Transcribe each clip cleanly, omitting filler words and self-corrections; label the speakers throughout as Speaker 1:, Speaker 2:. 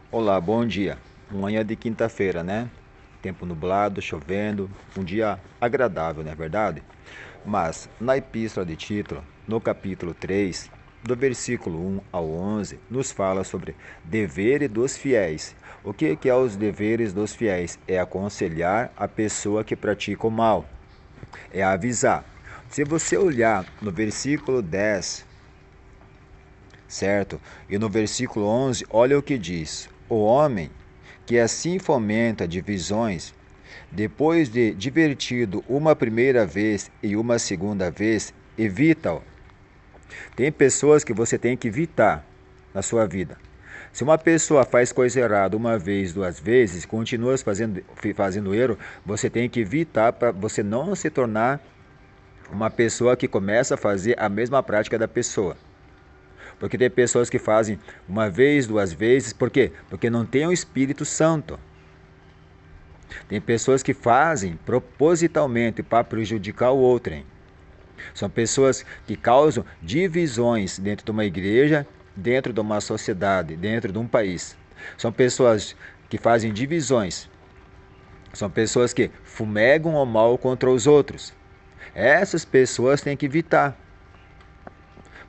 Speaker 1: Olá, bom dia. Manhã de quinta-feira, né? Tempo nublado, chovendo, um dia agradável, não é verdade? Mas na Epístola de Tito, no capítulo 3, do versículo 1 ao 11, nos fala sobre deveres dos fiéis. O que é os deveres dos fiéis? É aconselhar a pessoa que pratica o mal, é avisar. Se você olhar no versículo 10, certo? E no versículo 11, olha o que diz: o homem que assim fomenta divisões, depois de divertido uma primeira vez e uma segunda vez, evita-o. Tem pessoas que você tem que evitar na sua vida. Se uma pessoa faz coisa errada uma vez, duas vezes, continua fazendo erro, você tem que evitar para você não se tornar uma pessoa que começa a fazer a mesma prática da pessoa. Porque tem pessoas que fazem uma vez, duas vezes, por quê? Porque não tem o Espírito Santo. Tem pessoas que fazem propositalmente para prejudicar o outro. Hein? São pessoas que causam divisões dentro de uma igreja, dentro de uma sociedade, dentro de um país. São pessoas que fazem divisões. São pessoas que fumegam o mal contra os outros. Essas pessoas têm que evitar.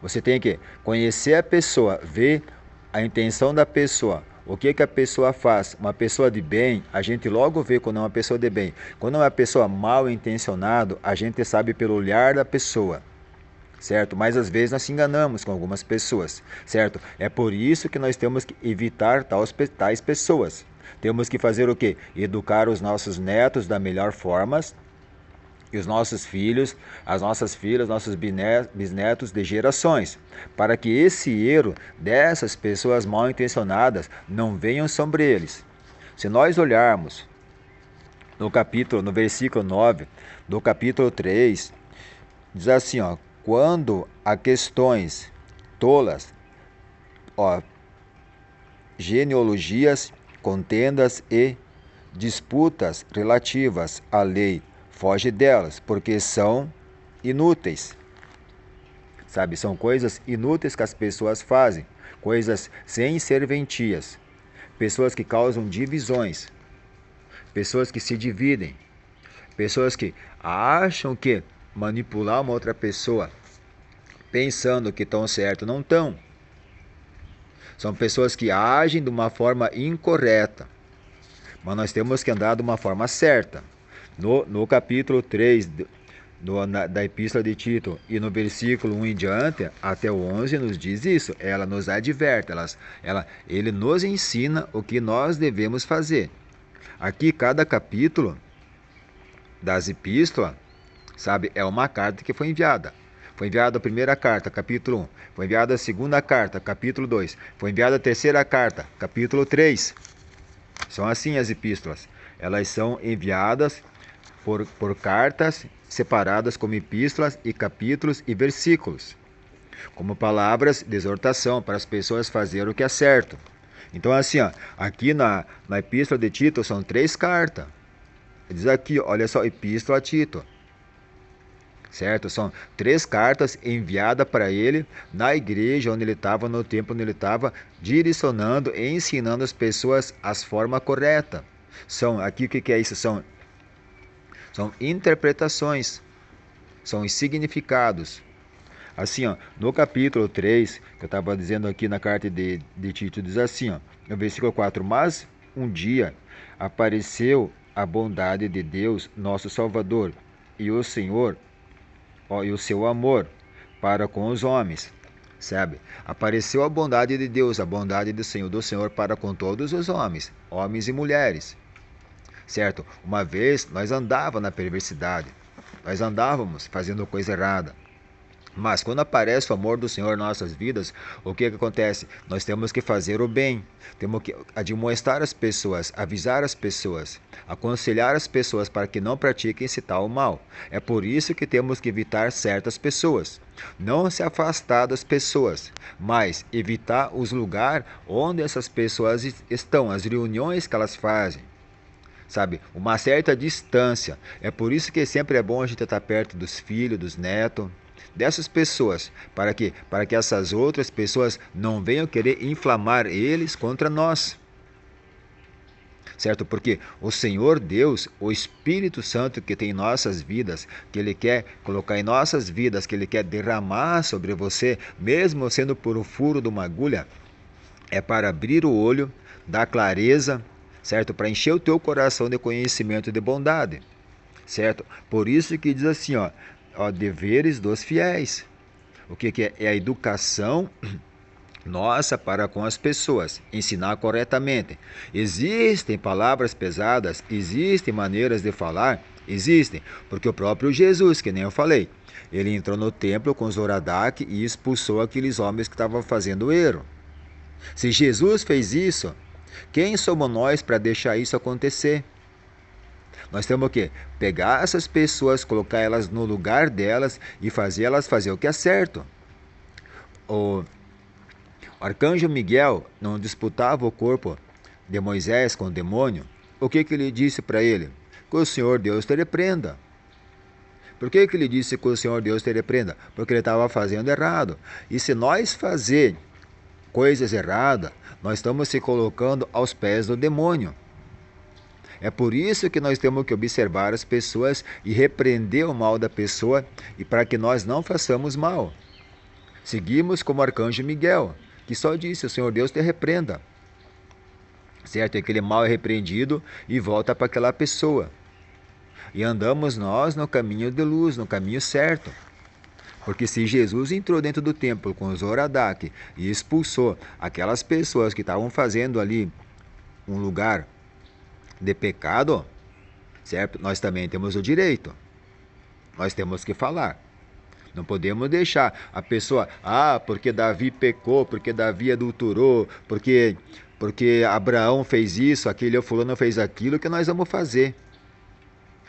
Speaker 1: Você tem que conhecer a pessoa, ver a intenção da pessoa, o que a pessoa faz. Uma pessoa de bem, a gente logo vê quando é uma pessoa de bem. Quando é uma pessoa mal intencionada, a gente sabe pelo olhar da pessoa, certo? Mas às vezes nós se enganamos com algumas pessoas, certo? É por isso que nós temos que evitar tais pessoas. Temos que fazer o quê? Educar os nossos netos da melhor forma, e os nossos filhos, as nossas filhas, nossos bisnetos de gerações, para que esse erro dessas pessoas mal intencionadas não venham sobre eles. Se nós olharmos no versículo 9 do capítulo 3, diz assim, ó, quando há questões tolas, ó, genealogias, contendas e disputas relativas à lei, foge delas, porque são inúteis. Sabe, são coisas inúteis que as pessoas fazem, coisas sem serventias, pessoas que causam divisões, pessoas que se dividem, pessoas que acham que manipular uma outra pessoa pensando que estão certo, não estão. São pessoas que agem de uma forma incorreta, mas nós temos que andar de uma forma certa. No capítulo 3 da Epístola de Tito e no versículo 1 em diante, até o 11, nos diz isso. Ela nos adverte, ele nos ensina o que nós devemos fazer. Aqui, cada capítulo das epístolas, sabe, é uma carta que foi enviada. Foi enviada a primeira carta, capítulo 1. Foi enviada a segunda carta, capítulo 2. Foi enviada a terceira carta, capítulo 3. São assim as epístolas. Elas são enviadas por cartas separadas como epístolas e capítulos e versículos, como palavras de exortação para as pessoas fazerem o que é certo. Então, assim, ó, aqui na epístola de Tito são 3 cartas. Diz aqui, olha só, epístola a Tito. Certo? São 3 cartas enviadas para ele na igreja onde ele estava, no tempo onde ele estava, direcionando e ensinando as pessoas as formas corretas. São, aqui o que é isso? São interpretações, são os significados. Assim, ó, no capítulo 3, que eu estava dizendo aqui na carta de Tito, diz assim, ó, no versículo 4, mas um dia apareceu a bondade de Deus, nosso Salvador, e o Senhor, ó, e o seu amor para com os homens, sabe? Apareceu a bondade de Deus, a bondade do Senhor para com todos os homens, homens e mulheres, certo? Uma vez nós andávamos na perversidade, nós andávamos fazendo coisa errada. Mas quando aparece o amor do Senhor em nossas vidas, o que acontece? Nós temos que fazer o bem, temos que admoestar as pessoas, avisar as pessoas, aconselhar as pessoas para que não pratiquem esse tal mal. É por isso que temos que evitar certas pessoas. Não se afastar das pessoas, mas evitar os lugares onde essas pessoas estão, as reuniões que elas fazem. Sabe, uma certa distância. É por isso que sempre é bom a gente estar perto dos filhos, dos netos, dessas pessoas, para que essas outras pessoas não venham querer inflamar eles contra nós. certo? Porque o Senhor Deus, o Espírito Santo que tem em nossas vidas, que Ele quer colocar em nossas vidas, que Ele quer derramar sobre você, mesmo sendo por um furo de uma agulha, é para abrir o olho, dar clareza, certo? Para encher o teu coração de conhecimento e de bondade, certo? Por isso que diz assim, ó, deveres dos fiéis. O que é? É a educação nossa para com as pessoas, ensinar corretamente. Existem palavras pesadas, existem maneiras de falar, existem, porque o próprio Jesus, que nem eu falei, ele entrou no templo com Zoradaque e expulsou aqueles homens que estavam fazendo erro. Se Jesus fez isso, quem somos nós para deixar isso acontecer? Nós temos o quê? Pegar essas pessoas, colocar elas no lugar delas e fazer elas fazer o que é certo. O arcanjo Miguel não disputava o corpo de Moisés com o demônio. O que ele disse para ele? Que o Senhor Deus te repreenda. Por que ele disse que o Senhor Deus te repreenda? Porque ele estava fazendo errado. E se nós fazer coisas erradas, nós estamos se colocando aos pés do demônio. É por isso que nós temos que observar as pessoas e repreender o mal da pessoa e para que nós não façamos mal. Seguimos como o arcanjo Miguel, que só disse, o Senhor Deus te repreenda. Certo? E aquele mal é repreendido e volta para aquela pessoa. E andamos nós no caminho de luz, no caminho certo. Porque se Jesus entrou dentro do templo com Zoradaque e expulsou aquelas pessoas que estavam fazendo ali um lugar de pecado, certo? Nós também temos o direito. Nós temos que falar. Não podemos deixar a pessoa, porque Davi pecou, porque Davi adulterou, porque Abraão fez isso, aquele fulano fez aquilo, que nós vamos fazer.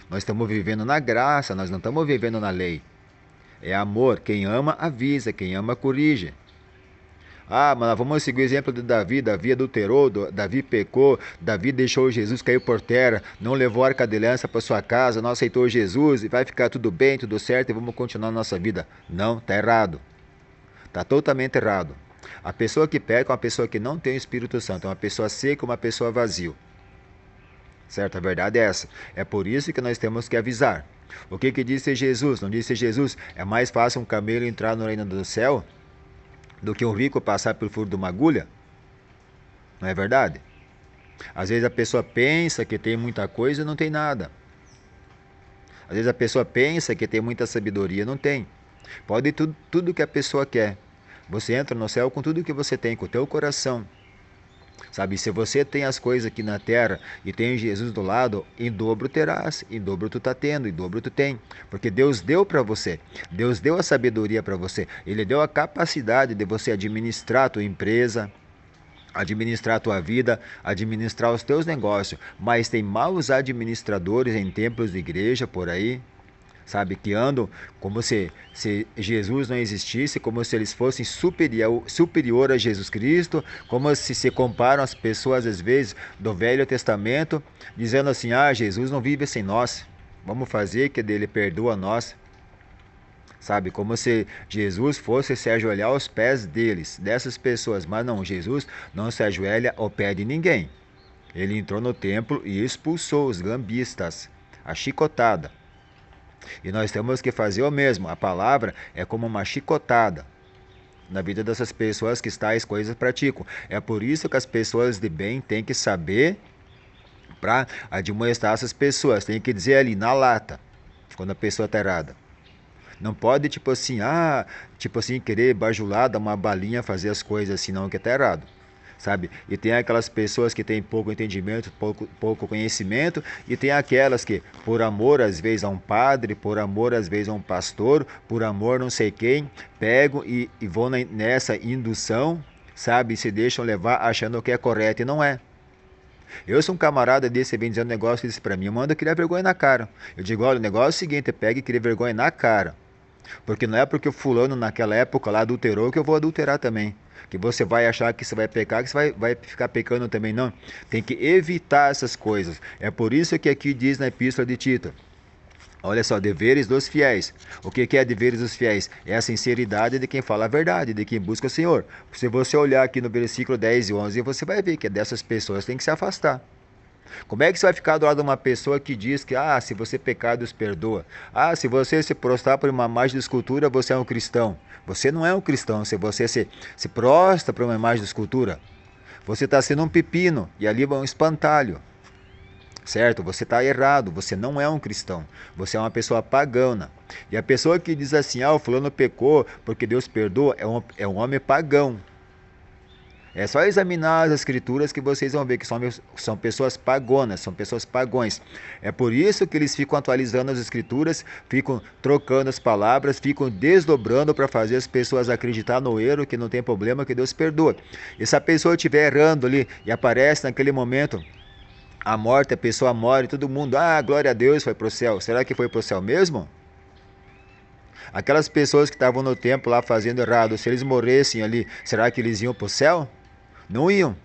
Speaker 1: Nós estamos vivendo na graça, nós não estamos vivendo na lei. É amor. Quem ama, avisa. Quem ama, corrige. Mas vamos seguir o exemplo de Davi. Davi adulterou, Davi pecou, Davi deixou Jesus cair por terra, não levou a arca de aliança para sua casa, não aceitou Jesus e vai ficar tudo bem, tudo certo e vamos continuar a nossa vida. Não, está errado. Está totalmente errado. A pessoa que peca é uma pessoa que não tem o Espírito Santo, é uma pessoa seca, uma pessoa vazia. Certo? A verdade é essa. É por isso que nós temos que avisar. O que disse Jesus? Não disse Jesus, é mais fácil um camelo entrar no reino do céu do que um rico passar pelo furo de uma agulha? Não é verdade? Às vezes a pessoa pensa que tem muita coisa e não tem nada. Às vezes a pessoa pensa que tem muita sabedoria e não tem. Pode tudo que a pessoa quer. Você entra no céu com tudo que você tem, com o teu coração. Sabe, se você tem as coisas aqui na terra e tem Jesus do lado, em dobro terás, em dobro tu está tendo, em dobro tu tem. Porque Deus deu para você, Deus deu a sabedoria para você, Ele deu a capacidade de você administrar a tua empresa, administrar a tua vida, administrar os teus negócios. Mas tem maus administradores em templos de igreja por aí, sabe, que andam como se Jesus não existisse, como se eles fossem superior a Jesus Cristo, como se comparam as pessoas às vezes do Velho Testamento, dizendo assim, Jesus não vive sem nós, vamos fazer que Ele perdoa nós, sabe, como se Jesus fosse se ajoelhar aos pés dessas pessoas, mas não, Jesus não se ajoelha ao pé de ninguém. Ele entrou no templo e expulsou os gambistas, a chicotada. E nós temos que fazer o mesmo. A palavra é como uma chicotada na vida dessas pessoas que tais coisas praticam. É por isso que as pessoas de bem têm que saber para admoestar essas pessoas. Tem que dizer ali na lata, quando a pessoa está errada. Não pode, tipo assim, querer bajular, dar uma balinha, fazer as coisas assim, não, que está errado. Sabe? E tem aquelas pessoas que têm pouco entendimento, pouco conhecimento, e tem aquelas que, por amor às vezes a um padre, por amor às vezes a um pastor, por amor não sei quem, pegam e vão nessa indução, sabe? E se deixam levar achando que é correto e não é. Eu sou um camarada desse, vem dizendo um negócio desse pra mim, eu mando criar vergonha na cara. Eu digo, olha, o negócio é o seguinte, pega e cria vergonha na cara. Porque não é porque o fulano naquela época lá adulterou que eu vou adulterar também. Que você vai achar que você vai pecar, que você vai ficar pecando também, não. Tem que evitar essas coisas. É por isso que aqui diz na Epístola de Tito, olha só, deveres dos fiéis. O que é deveres dos fiéis? É a sinceridade de quem fala a verdade, de quem busca o Senhor. Se você olhar aqui no versículo 10 e 11, você vai ver que dessas pessoas tem que se afastar. Como é que você vai ficar do lado de uma pessoa que diz que, se você pecar, Deus perdoa? Se você se prostrar por uma imagem de escultura, você é um cristão. Você não é um cristão. Se você se prostra por uma imagem de escultura, você está sendo um pepino e ali vai um espantalho. Certo? Você está errado, você não é um cristão, você é uma pessoa pagana. E a pessoa que diz assim, o fulano pecou porque Deus perdoa, é um homem pagão. É só examinar as escrituras que vocês vão ver que são pessoas pagonas, são pessoas pagões. É por isso que eles ficam atualizando as escrituras, ficam trocando as palavras, ficam desdobrando para fazer as pessoas acreditar no erro, que não tem problema, que Deus perdoa. E se a pessoa estiver errando ali e aparece naquele momento a morte, a pessoa morre, todo mundo, glória a Deus, foi para o céu. Será que foi para o céu mesmo? Aquelas pessoas que estavam no templo lá fazendo errado, se eles morressem ali, será que eles iam para o céu? Não iam.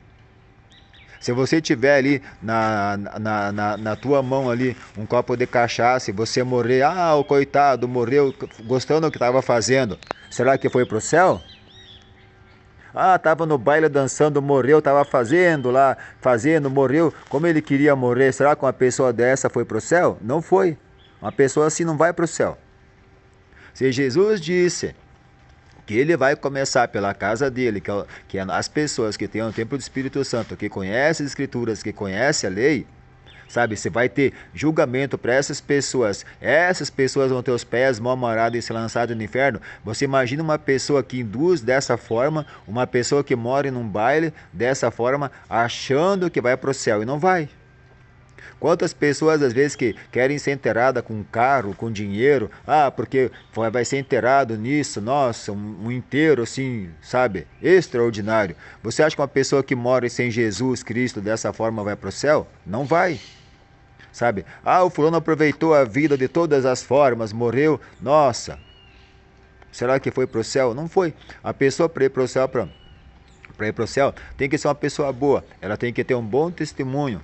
Speaker 1: Se você tiver ali na tua mão ali um copo de cachaça e você morrer, o coitado morreu gostando do que estava fazendo, será que foi para o céu? Estava no baile dançando, morreu, estava fazendo, morreu, como ele queria morrer. Será que uma pessoa dessa foi para o céu? Não foi. Uma pessoa assim não vai para o céu. Se Jesus disse que ele vai começar pela casa dele, que é as pessoas que têm o templo do Espírito Santo, que conhecem as Escrituras, que conhecem a lei, sabe, você vai ter julgamento para essas pessoas vão ter os pés mal amarrados e ser lançados no inferno. Você imagina uma pessoa que induz dessa forma, uma pessoa que mora num baile dessa forma, achando que vai para o céu e não vai. Quantas pessoas às vezes que querem ser enterrada com carro, com dinheiro, porque vai ser enterrado nisso, nossa, um enterro assim, sabe, extraordinário. Você acha que uma pessoa que mora sem Jesus Cristo dessa forma vai para o céu? Não vai. Sabe, o fulano aproveitou a vida de todas as formas, morreu, nossa, será que foi para o céu? Não foi. A pessoa para ir para o céu, tem que ser uma pessoa boa, ela tem que ter um bom testemunho.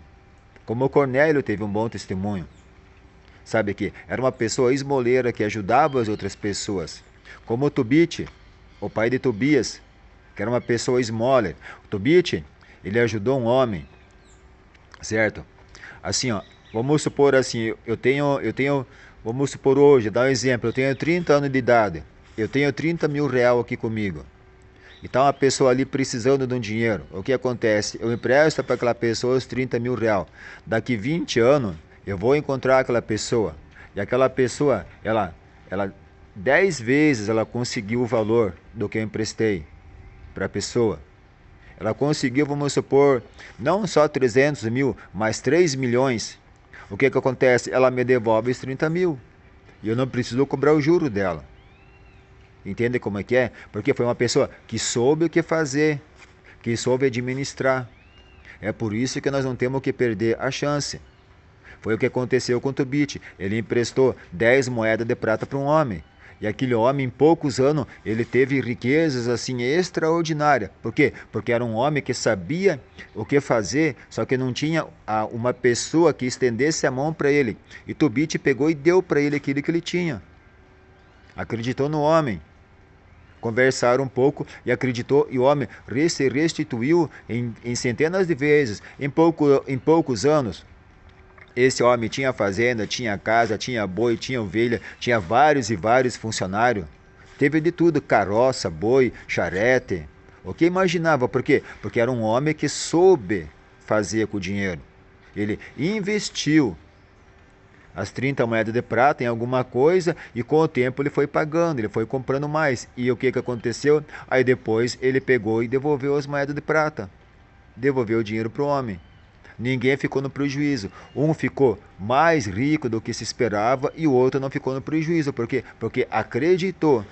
Speaker 1: Como o Cornélio teve um bom testemunho. Sabe que era uma pessoa esmoleira que ajudava as outras pessoas. Como o Tobite, o pai de Tobias, que era uma pessoa esmola. O Tobite, ele ajudou um homem. Certo? Assim, vamos supor assim, eu tenho, vamos supor hoje, dá um exemplo, eu tenho 30 anos de idade. Eu tenho 30 mil reais aqui comigo. E está uma pessoa ali precisando de um dinheiro. O que acontece? Eu empresto para aquela pessoa os 30 mil reais. Daqui 20 anos, eu vou encontrar aquela pessoa. E aquela pessoa, ela 10 vezes ela conseguiu o valor do que eu emprestei para a pessoa. Ela conseguiu, vamos supor, não só 300 mil, mas 3 milhões. O que acontece? Ela me devolve os 30 mil. E eu não preciso cobrar o juro dela. Entende como é que é? Porque foi uma pessoa que soube o que fazer, que soube administrar. É por isso que nós não temos que perder a chance. Foi o que aconteceu com o Tobite. Ele emprestou 10 moedas de prata para um homem. E aquele homem, em poucos anos, ele teve riquezas assim extraordinárias. Por quê? Porque era um homem que sabia o que fazer, só que não tinha uma pessoa que estendesse a mão para ele. E Tobite pegou e deu para ele aquilo que ele tinha. Acreditou no homem. Conversaram um pouco e acreditou, e o homem se restituiu em centenas de vezes. Em poucos anos, esse homem tinha fazenda, tinha casa, tinha boi, tinha ovelha, tinha vários e vários funcionários. Teve de tudo, carroça, boi, charrete. O que imaginava? Por quê? Porque era um homem que soube fazer com o dinheiro. Ele investiu as 30 moedas de prata em alguma coisa e com o tempo ele foi pagando, ele foi comprando mais. E o que aconteceu? Aí depois ele pegou e devolveu as moedas de prata. Devolveu o dinheiro para o homem. Ninguém ficou no prejuízo. Um ficou mais rico do que se esperava e o outro não ficou no prejuízo. Por quê? Porque acreditou.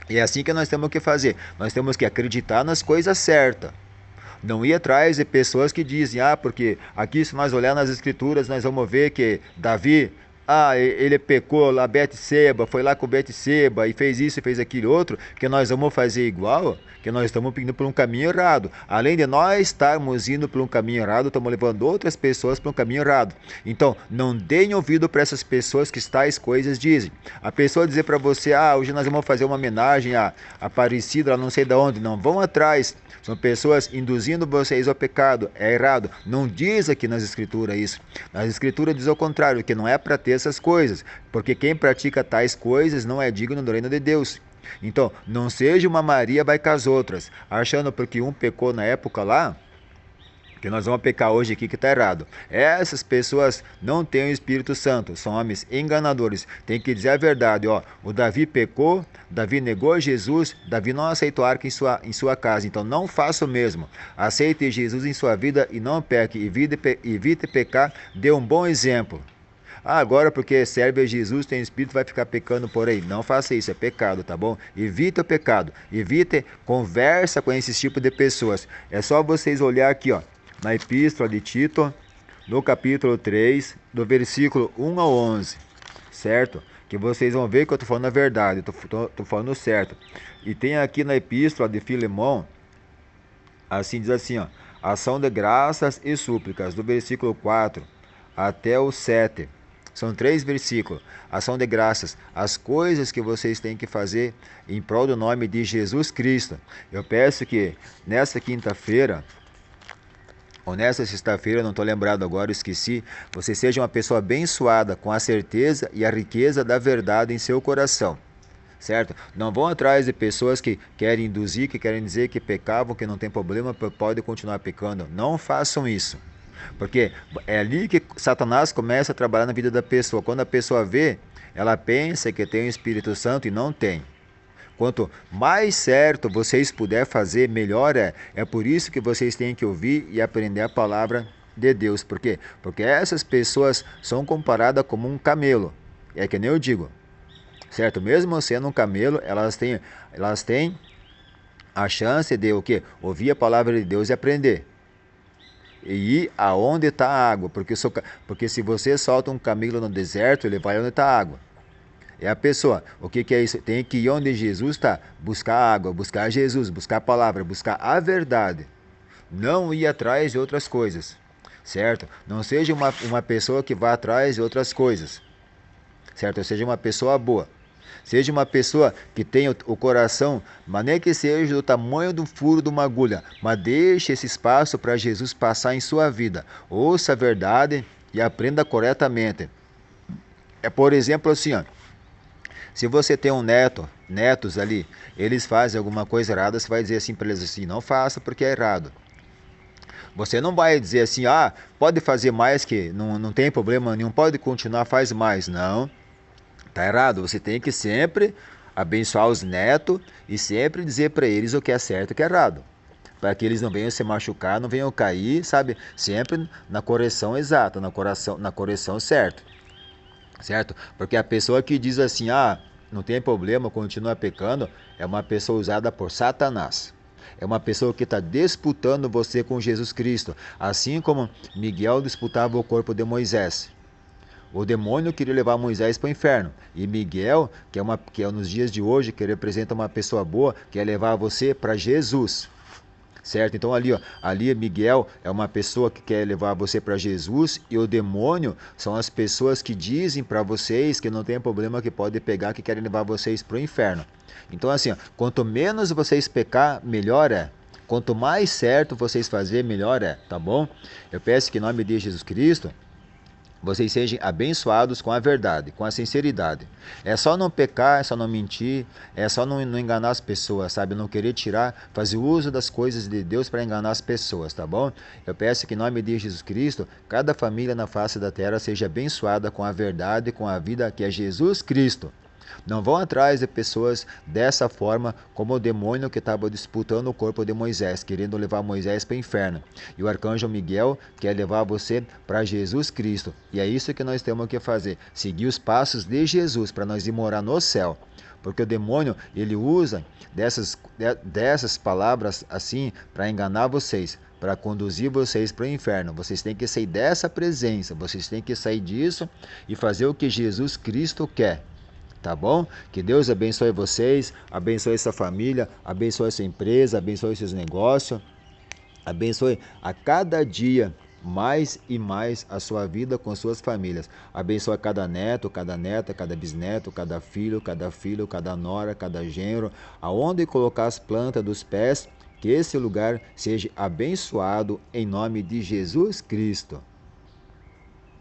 Speaker 1: E é assim que nós temos que fazer. Nós temos que acreditar nas coisas certas. Não ir atrás de pessoas que dizem, porque aqui se nós olhar nas escrituras, nós vamos ver que Davi, ele pecou lá, Betseba, foi lá com Betseba e fez isso e fez aquilo outro, que nós vamos fazer igual, que nós estamos indo por um caminho errado. Além de nós estarmos indo por um caminho errado, estamos levando outras pessoas para um caminho errado. Então, não deem ouvido para essas pessoas que tais coisas dizem. A pessoa dizer para você, hoje nós vamos fazer uma homenagem a Aparecida, não sei de onde, não vão atrás. São pessoas induzindo vocês ao pecado. É errado. Não diz aqui nas escrituras isso. Nas escrituras diz ao contrário, que não é para ter essas coisas. Porque quem pratica tais coisas não é digno do reino de Deus. Então, não seja uma Maria vai com as outras, achando porque um pecou na época lá, que nós vamos pecar hoje aqui que está errado. Essas pessoas não têm o Espírito Santo, são homens enganadores. Tem que dizer a verdade, o Davi pecou, Davi negou Jesus, Davi não aceitou a arca em sua casa, então não faça o mesmo. Aceite Jesus em sua vida e não peque, evite pecar, dê um bom exemplo. Agora porque serve a Jesus, tem Espírito, vai ficar pecando por aí. Não faça isso, é pecado, tá bom? Evite o pecado, evite conversa com esses tipos de pessoas. É só vocês olhar aqui, na Epístola de Tito, no capítulo 3, do versículo 1 ao 11, certo? Que vocês vão ver que eu estou falando a verdade, estou falando certo. E tem aqui na Epístola de Filemão, assim diz assim, ação de graças e súplicas, do versículo 4 até o 7. São 3 versículos. Ação de graças. As coisas que vocês têm que fazer em prol do nome de Jesus Cristo. Eu peço que nessa quinta-feira, ou nessa sexta-feira, não estou lembrado agora, esqueci, você seja uma pessoa abençoada com a certeza e a riqueza da verdade em seu coração. Certo? Não vão atrás de pessoas que querem induzir, que querem dizer que pecavam, que não tem problema, podem continuar pecando. Não façam isso. Porque é ali que Satanás começa a trabalhar na vida da pessoa. Quando a pessoa vê, ela pensa que tem o Espírito Santo e não tem. Quanto mais certo vocês puderem fazer, melhor é. É por isso que vocês têm que ouvir e aprender a palavra de Deus. Por quê? Porque essas pessoas são comparadas como um camelo. É que nem eu digo. Certo? Mesmo sendo um camelo, elas têm a chance de o quê? Ouvir a palavra de Deus e aprender. E ir aonde está a água, porque se você solta um camelo no deserto, ele vai onde está a água. É a pessoa, o que é isso? Tem que ir onde Jesus está, buscar água, buscar Jesus, buscar a palavra, buscar a verdade. Não ir atrás de outras coisas, certo? Não seja uma pessoa que vá atrás de outras coisas, certo? Seja uma pessoa boa. Seja uma pessoa que tenha o coração, mas nem que seja do tamanho do furo de uma agulha, mas deixe esse espaço para Jesus passar em sua vida. Ouça a verdade e aprenda corretamente. É por exemplo assim, se você tem netos ali, eles fazem alguma coisa errada, você vai dizer assim para eles assim, não faça porque é errado. Você não vai dizer assim, pode fazer mais que não tem problema nenhum, pode continuar, faz mais. Não. Tá errado, você tem que sempre abençoar os netos e sempre dizer para eles o que é certo e o que é errado. Para que eles não venham se machucar, não venham cair, sabe? Sempre na correção exata, na correção certa. Certo? Porque a pessoa que diz assim, não tem problema, continua pecando, é uma pessoa usada por Satanás. É uma pessoa que está disputando você com Jesus Cristo. Assim como Miguel disputava o corpo de Moisés. O demônio queria levar Moisés para o inferno. E Miguel, que é nos dias de hoje, que representa uma pessoa boa, quer levar você para Jesus. Certo? Então ali Miguel é uma pessoa que quer levar você para Jesus, e o demônio são as pessoas que dizem para vocês que não tem problema, que pode pegar, que querem levar vocês para o inferno. Então assim, quanto menos vocês pecar, melhor é. Quanto mais certo vocês fazer, melhor é, tá bom? Eu peço que em nome de Jesus Cristo, vocês sejam abençoados com a verdade, com a sinceridade. É só não pecar, é só não mentir, é só não enganar as pessoas, sabe? Não querer fazer uso das coisas de Deus para enganar as pessoas, tá bom? Eu peço que em nome de Jesus Cristo, cada família na face da terra seja abençoada com a verdade, com a vida que é Jesus Cristo. Não vão atrás de pessoas dessa forma, como o demônio que estava disputando o corpo de Moisés, querendo levar Moisés para o inferno. E o arcanjo Miguel quer levar você para Jesus Cristo. E é isso que nós temos que fazer, seguir os passos de Jesus para nós ir morar no céu. Porque o demônio, ele usa dessas palavras assim para enganar vocês. para conduzir vocês para o inferno. Vocês têm que sair dessa presença, vocês têm que sair disso e fazer o que Jesus Cristo quer. Tá bom? Que Deus abençoe vocês, abençoe essa família, abençoe essa empresa, abençoe seus negócios, abençoe a cada dia mais e mais a sua vida com suas famílias. Abençoe cada neto, cada neta, cada bisneto, cada filho, cada nora, cada genro, aonde colocar as plantas dos pés, que esse lugar seja abençoado em nome de Jesus Cristo.